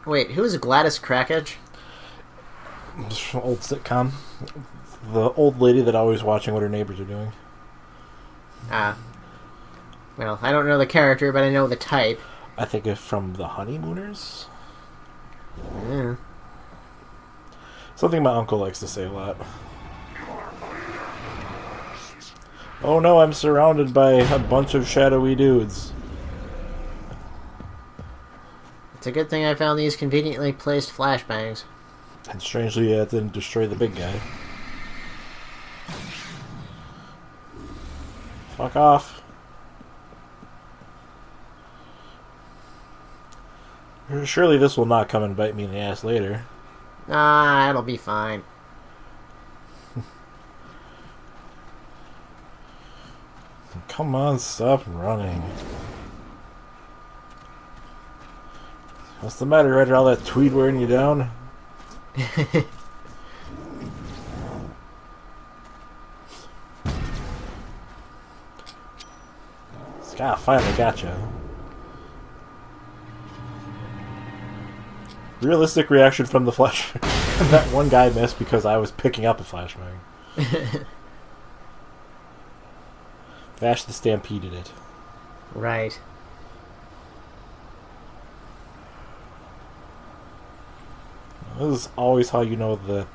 Wait, who is Gladys Crackage? Old sitcom. The old lady that always watching what her neighbors are doing. Ah. Well, I don't know the character, but I know the type. I think it's from The Honeymooners. Yeah. Something my uncle likes to say a lot. Oh no, I'm surrounded by a bunch of shadowy dudes. It's a good thing I found these conveniently placed flashbangs. And strangely, it didn't destroy the big guy. Fuck off. Surely this will not come and bite me in the ass later. Ah, it'll be fine. Come on, stop running. What's the matter, Ryder? All that tweed wearing you down? Scott finally got you. Realistic reaction from the flashbang. That one guy missed because I was picking up a flashbang. Vash the Stampede did it. Right. This is always how you know the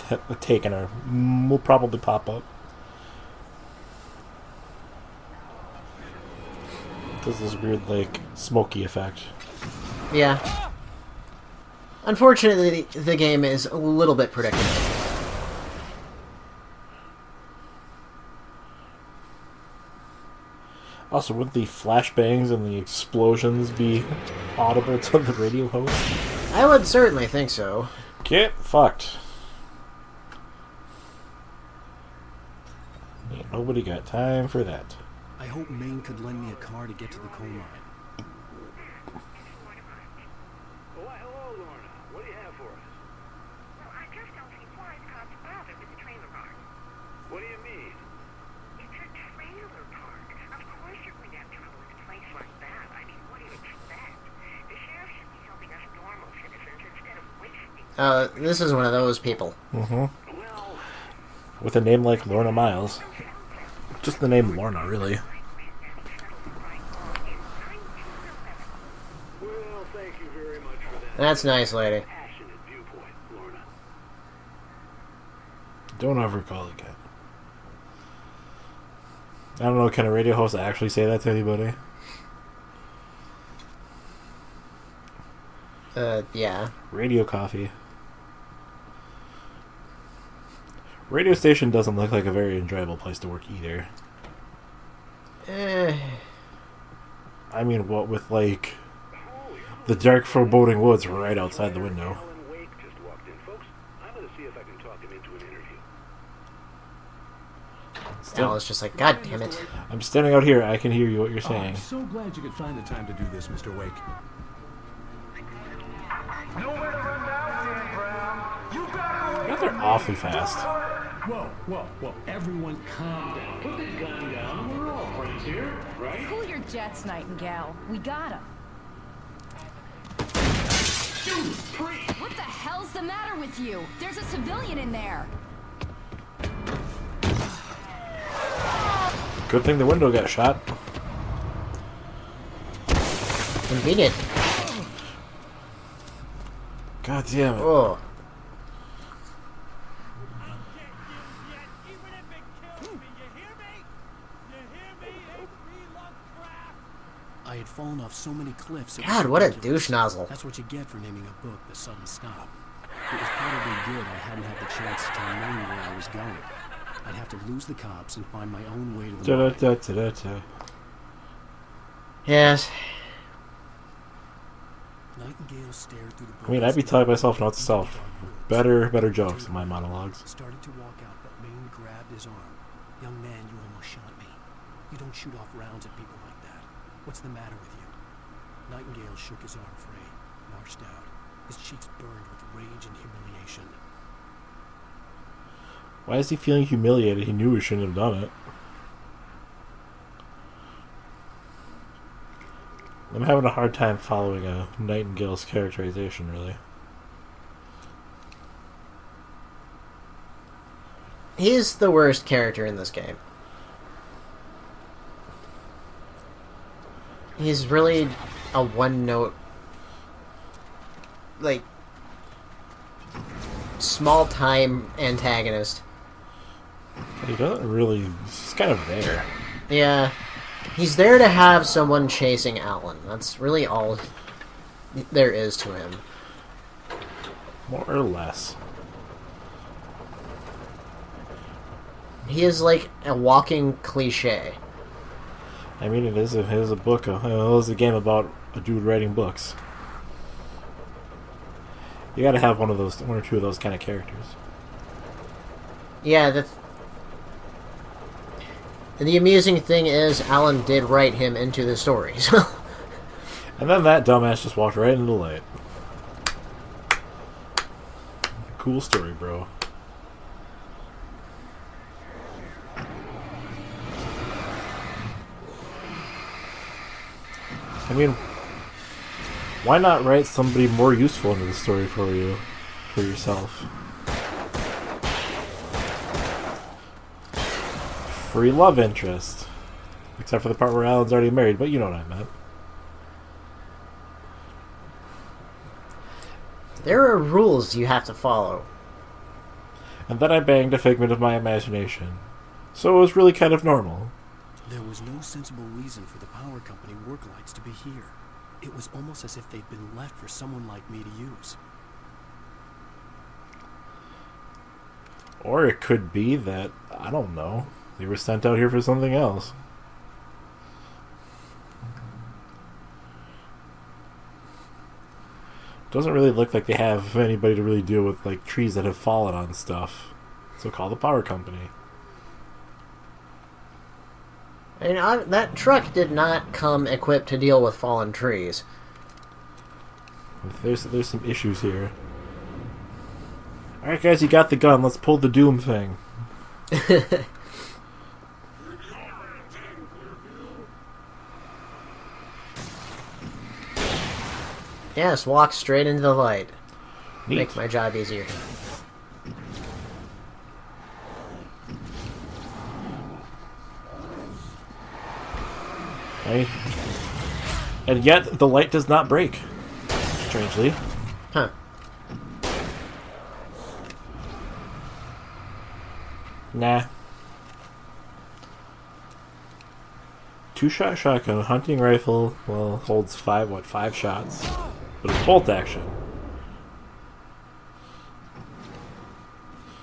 Takener will probably pop up. Does this weird, like, smoky effect. Yeah. Unfortunately, the game is a little bit predictable. Also, wouldn't the flashbangs and the explosions be audible to the radio host? I would certainly think so. Get fucked. Ain't nobody got time for that. I hope Maine could lend me a car to get to the coal mine. Hello, Lorna. What do you have for us? Well, I just don't see why the cops bothered with the trailer park. What do you mean? It's a trailer park. Of course you're going to have trouble with a place like that. I mean, what do you expect? The sheriff should be helping us normal citizens instead of wasting... This is one of those people. Mm-hmm. With a name like Lorna Miles. Just the name Lorna, really. Well, thank you very much for that. That's nice, lady. Passionate viewpoint, Lorna. Don't ever call it that. I don't know, can a radio host actually say that to anybody? Yeah. Radio coffee. Radio station doesn't look like a very enjoyable place to work either. I mean, what with, like, the dark foreboding woods right outside the window. Alan Wake just walked in, folks. I'm going to see if I can talk him into an interview. Alice just like, God damn it. I'm standing out here. I can hear you what you're Oh, saying. I'm so glad you could find the time to do this, Mr. Wake. Nowhere to run now, Dan Brown. You got away. Yeah, they're awfully fast. Whoa. Everyone calm down. Put the gun down. We're all friends here, right? Cool your jets, Nightingale. We got him. What the hell's the matter with you? There's a civilian in there. Good thing the window got shot. Convenient. God damn it. Oh. I had fallen off so many cliffs. God, what a douche nozzle. That's what you get for naming a book The Sudden Stop. It was probably good I hadn't had the chance to tell Maine where I was going. I'd have to lose the cops and find my own way to the mine. Da-da-da-da-da. Yes. Nightingale stared through the I mean, I'd be telling myself not to self. Better jokes in my monologues. Started to walk out, but Maine grabbed his arm. Young man, you almost shot me. You don't shoot off rounds at people like that. What's the matter with you? Nightingale shook his arm free, marched out. His cheeks burned with rage and humiliation. Why is he feeling humiliated? He knew he shouldn't have done it. I'm having a hard time following Nightingale's characterization, really. He's the worst character in this game. He's really a one-note, like, small-time antagonist. He doesn't really... He's kind of there. Yeah. He's there to have someone chasing Alan. That's really all there is to him. More or less. He is like a walking cliche. I mean, it is a book. It is a game about a dude writing books. You gotta have one or two of those kind of characters. Yeah, the amusing thing is Alan did write him into the story. So. And then that dumbass just walked right into the light. Cool story, bro. I mean, why not write somebody more useful into the story for you, for yourself? Free love interest. Except for the part where Alan's already married, but you know what I meant. There are rules you have to follow. And then I banged a figment of my imagination. So it was really kind of normal. There was no sensible reason for the power company work lights to be here. It was almost as if they'd been left for someone like me to use. Or it could be that, I don't know, they were sent out here for something else. Doesn't really look like they have anybody to really deal with, like, trees that have fallen on stuff. So call the power company. And that truck did not come equipped to deal with fallen trees. There's some issues here. Alright guys, you got the gun. Let's pull the Doom thing. Yes, walk straight into the light. Neat. Make my job easier. Okay. And yet, the light does not break. Strangely. Huh. Nah. Two-shot shotgun, hunting rifle, well, holds five shots. But it's bolt action.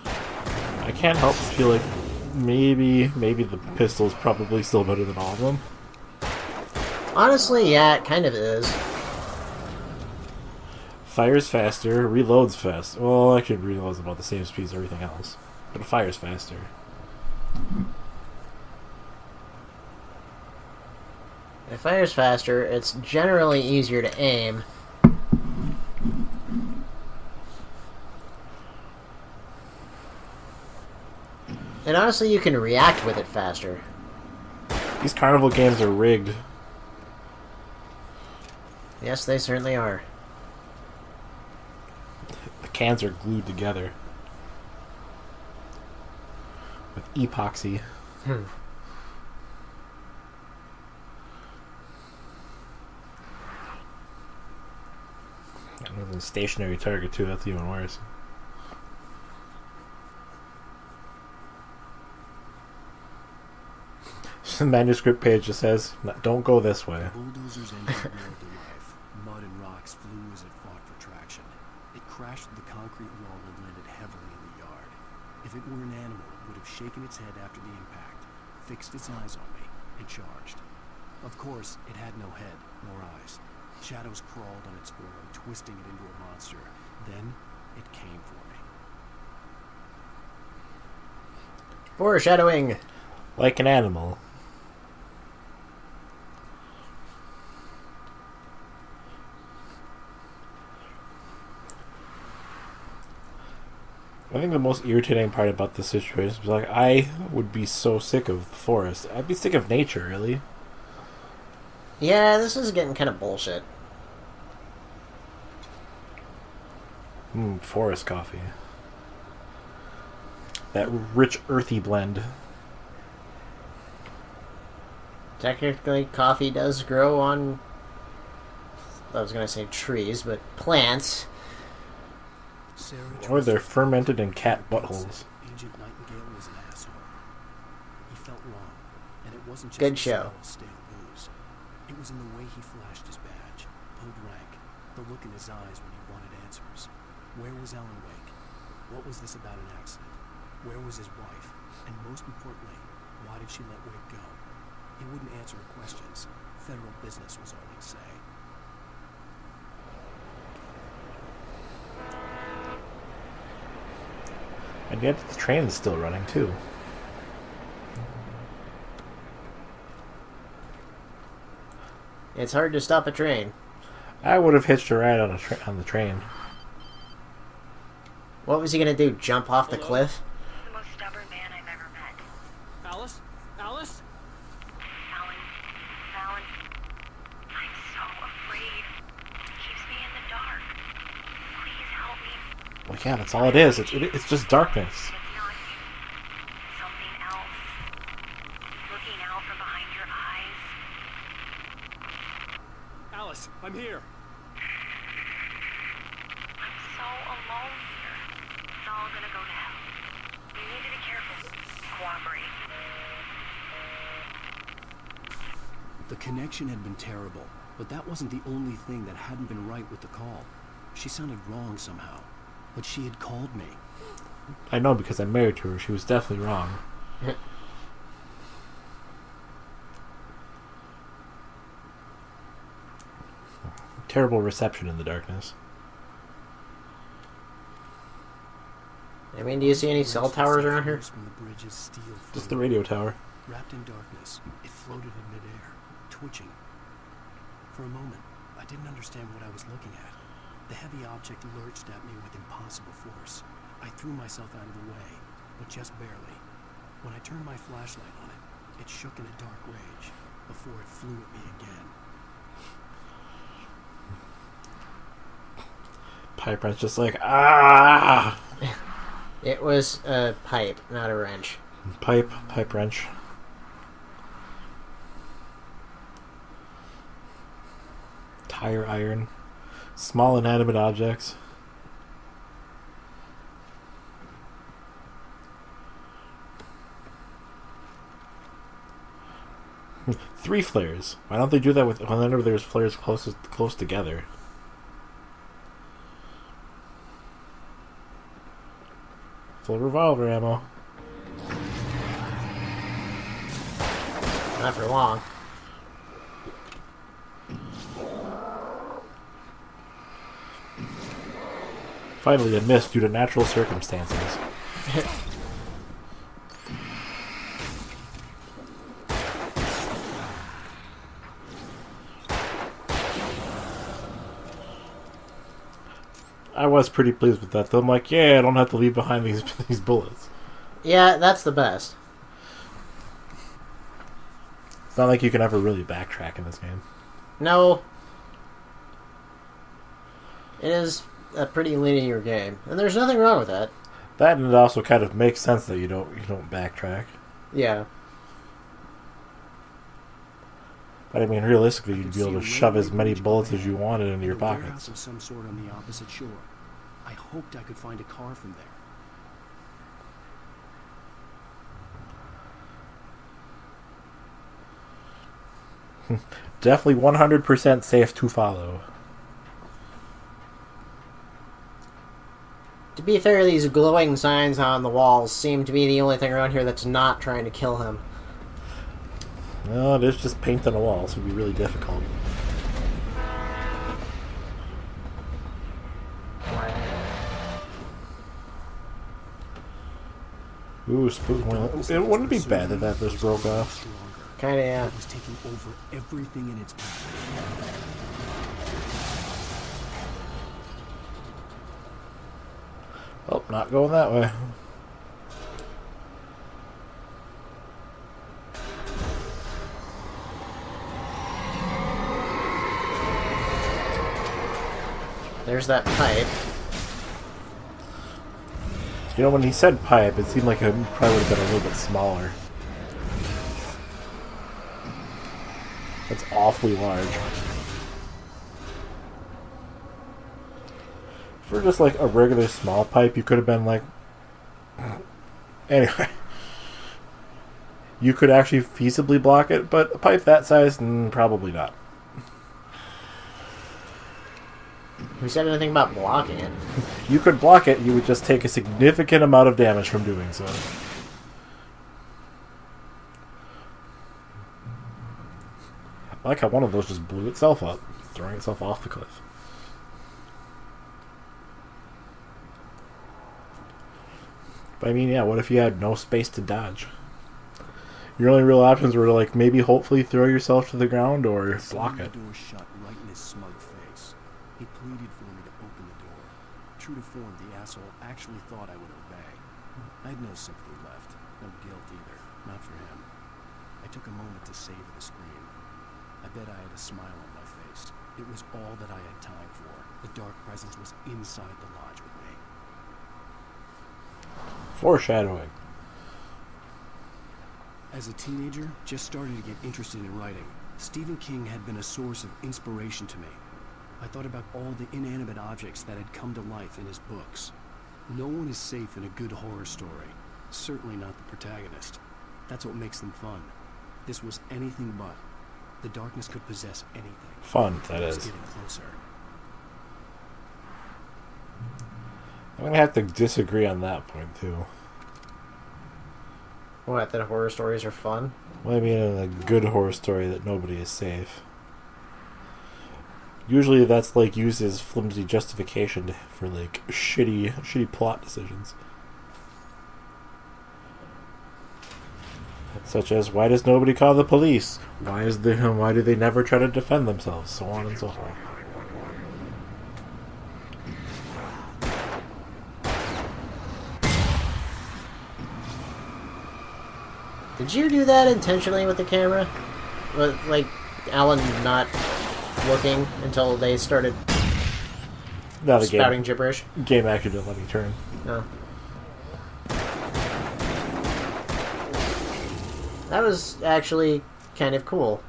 I can't help but feel like maybe the pistol is probably still better than all of them. Honestly, yeah, it kind of is. Fires faster, reloads fast. Well, actually, reloads about the same speed as everything else. But it fires faster. It fires faster, it's generally easier to aim. And honestly, you can react with it faster. These carnival games are rigged. Yes, they certainly are. The cans are glued together. With epoxy. And a stationary target too, that's even worse. The manuscript page just says, don't go this way. Bulldozers entered roared to life. Mud and rocks flew as it fought for traction. It crashed through the concrete wall and landed heavily in the yard. If it were an animal, it would have shaken its head after the impact, fixed its eyes on me, and charged. Of course, it had no head, nor eyes. Shadows crawled on its form, twisting it into a monster. Then, it came for me. Foreshadowing! Like an animal. I think the most irritating part about this situation was like I would be so sick of the forest. I'd be sick of nature, really. Yeah, this is getting kind of bullshit. Forest coffee. That rich, earthy blend. Technically, coffee does grow on... I was going to say trees, but plants. Or they're fermented in cat buttholes. Agent Nightingale was an asshole. He felt wrong, and it wasn't just Good the show. smell of stale booze. It was in the way he flashed his badge, pulled rank, the look in his eyes when he wanted answers. Where was Ellen Wake? What was this about an accident? Where was his wife? And most importantly, why did she let Wake go? He wouldn't answer her questions. Federal business was all he'd say. And yet the train's still running, too. It's hard to stop a train. I would have hitched a ride on on the train. What was he going to do, jump off the cliff? The most stubborn man I've ever met. Alice? Alice? Alan. Alan. I'm so afraid. It keeps me in the dark. Please help me. Well, yeah, that's all it is. It's just darkness. It's not you. Something else. Looking out from behind your eyes. Alice, I'm here. I'm so alone here. It's all gonna go to hell. You need to be careful. Cooperate. The connection had been terrible, but that wasn't the only thing that hadn't been right with the call. She sounded wrong somehow, but she had called me. I know because I'm married to her. She was definitely wrong. Terrible reception in the darkness. I mean, do you see any cell towers around here? From the bridge's steel Just the radio tower. Wrapped in darkness, it floated in midair, twitching. For a moment, I didn't understand what I was looking at. The heavy object lurched at me with impossible force. I threw myself out of the way, but just barely. When I turned my flashlight on it, it shook in a dark rage before it flew at me again. Pipe just like, ah! It was a pipe, not a wrench. Pipe wrench. Tire iron. Small inanimate objects. Three flares. Why don't they do that with whenever there's flares close together? Full revolver ammo. Not for long. Finally, a miss due to natural circumstances. I was pretty pleased with that, though. I'm like, yeah, I don't have to leave behind these bullets. Yeah, that's the best. It's not like you can ever really backtrack in this game. No. It is a pretty linear game, and there's nothing wrong with that. That, and it also kind of makes sense that you don't backtrack. Yeah. But I mean, realistically, you'd be able to shove as many bullets as you wanted into your A warehouse pockets. of some sort on the opposite shore. I hoped I could find a car from there. Definitely 100% safe to follow. To be fair, these glowing signs on the walls seem to be the only thing around here that's not trying to kill him. No, it is just paint on a wall, so it'd be really difficult. Ooh, spook. It wouldn't be bad if that just broke off. Kinda, yeah. It was taking over everything in its path. Oh, not going that way. There's that pipe. You know, when he said pipe, it seemed like it probably would have been a little bit smaller. That's awfully large. For just like a regular small pipe, you could have been like... Anyway. You could actually feasibly block it, but a pipe that size, probably not. Who said anything about blocking it? You could block it, you would just take a significant amount of damage from doing so. I like how one of those just blew itself up, throwing itself off the cliff. But I mean, yeah, what if you had no space to dodge? Your only real options were to, like, maybe hopefully throw yourself to the ground or block it. The door shut right in his smug face. He pleaded for me to open the door. True to form, the asshole actually thought I would obey. I had no sympathy left, no guilt either, not for him. I took a moment to savor the scream. I bet I had a smile on my face. It was all that I had time for. The dark presence was inside the lodge with me. Foreshadowing. As a teenager, just starting to get interested in writing, Stephen King had been a source of inspiration to me. I thought about all the inanimate objects that had come to life in his books. No one is safe in a good horror story. Certainly not the protagonist. That's what makes them fun. This was anything but. The darkness could possess anything. Fun, that It was is. getting closer. I'm gonna have to disagree on that point, too. What, that horror stories are fun? Well, I mean, in a good horror story that nobody is safe. Usually that's, like, used as flimsy justification for, like, shitty plot decisions. Such as, why does nobody call the police? Why do they never try to defend themselves? So on and so forth. Did you do that intentionally with the camera? Like, Alan not looking until they started No, the spouting gibberish? game actually didn't let me turn. No. That was actually kind of cool.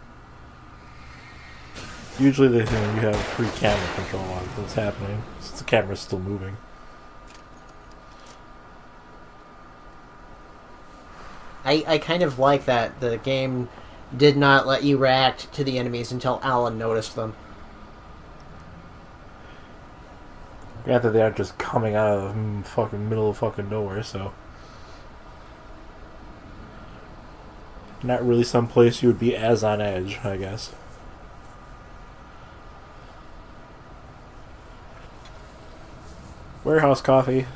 Usually you have free camera control on what's happening, since the camera's still moving. I kind of like that the game did not let you react to the enemies until Alan noticed them. Granted, they aren't just coming out of the fucking middle of fucking nowhere, so... Not really some place you would be as on edge, I guess. Warehouse coffee.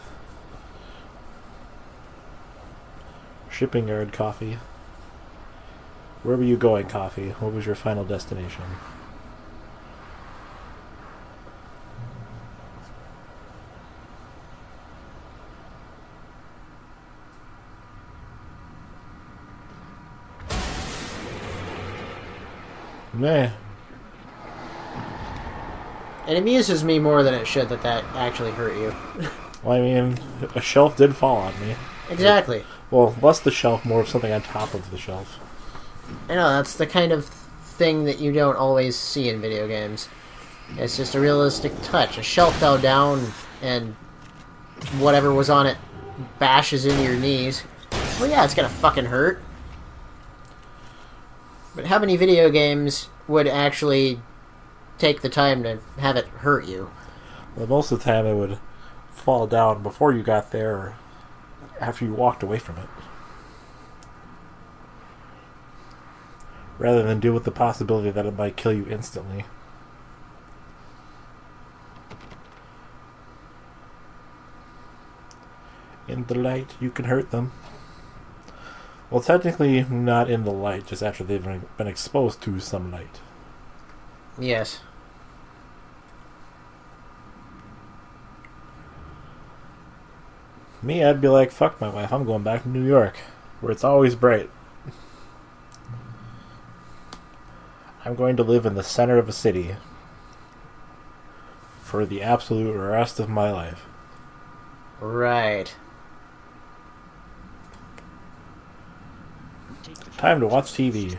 Shipping yard coffee. Where were you going, coffee? What was your final destination? Meh. It amuses me more than it should that actually hurt you. Well, I mean, a shelf did fall on me. Exactly. Well, less the shelf, more of something on top of the shelf. I know, that's the kind of thing that you don't always see in video games. It's just a realistic touch. A shelf fell down and whatever was on it bashes into your knees. Well, yeah, it's gonna fucking hurt. But how many video games would actually take the time to have it hurt you? Well, most of the time it would fall down before you got there or after you walked away from it. Rather than deal with the possibility that it might kill you instantly. In the light, you can hurt them. Well, technically not in the light, just after they've been exposed to some light. Yes. Me, I'd be like, fuck my wife, I'm going back to New York, where it's always bright. I'm going to live in the center of a city for the absolute rest of my life. Right. Time to watch TV.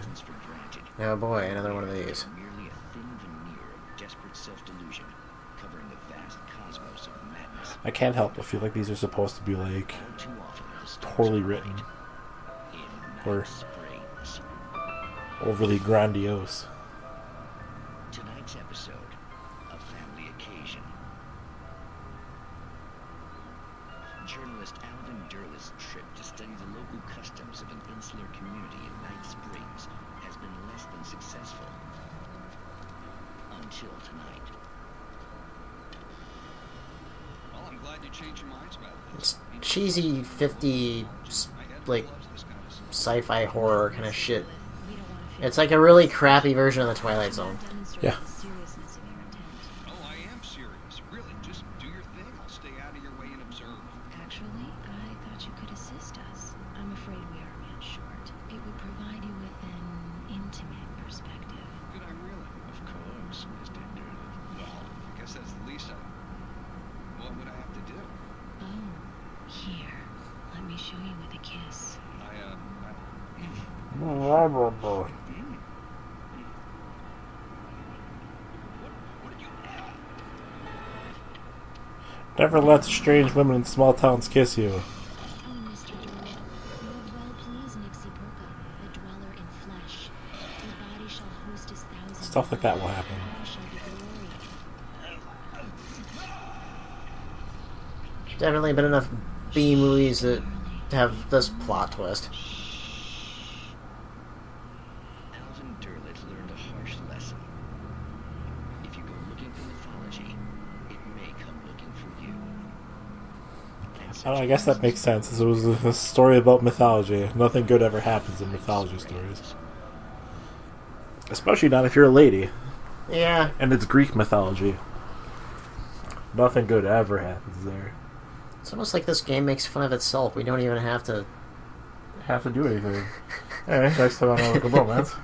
Oh boy, another one of these. Merely a thin veneer of desperate self-delusion, covering the vast cosmos of madness. I can't help but feel like these are supposed to be like All too often, the stars poorly are written bright in or night springs. overly grandiose. Tonight's episode, a family occasion. Journalist Alvin Durl's trip to study the local customs of an insular community in Night Springs has been less than successful. Until tonight. Well, I'm glad you changed your minds about It's cheesy 50 like sci-fi horror kind of shit. It's like a really crappy version of the Twilight Zone. Yeah. Oh, I am serious. Really, just do your thing. I'll stay out of your way and observe. Actually, I thought you could assist us. I'm afraid we are a man short. It would provide you with an intimate perspective. Could I really? Of course, Mr. Durl. Well, I guess that's the least I... What would I have to do? Oh, here. Let me show you with a kiss. Never let strange women in small towns kiss you. Oh, Mr. Durl, you have well pleased Nixie Polka, the dweller in flesh. Your body shall host his thousands. Stuff like that will happen. All shall be glorious. Definitely been enough B movies that have this plot twist. Alvin Durlett learned a harsh lesson. If you go looking for mythology, it may come looking for you. I guess that makes sense. This was a story about mythology. Nothing good ever happens in mythology stories. Especially not if you're a lady. Yeah. And it's Greek mythology. Nothing good ever happens there. It's almost like this game makes fun of itself. We don't even have to... Have to do anything. Anyway, next time on Bromance.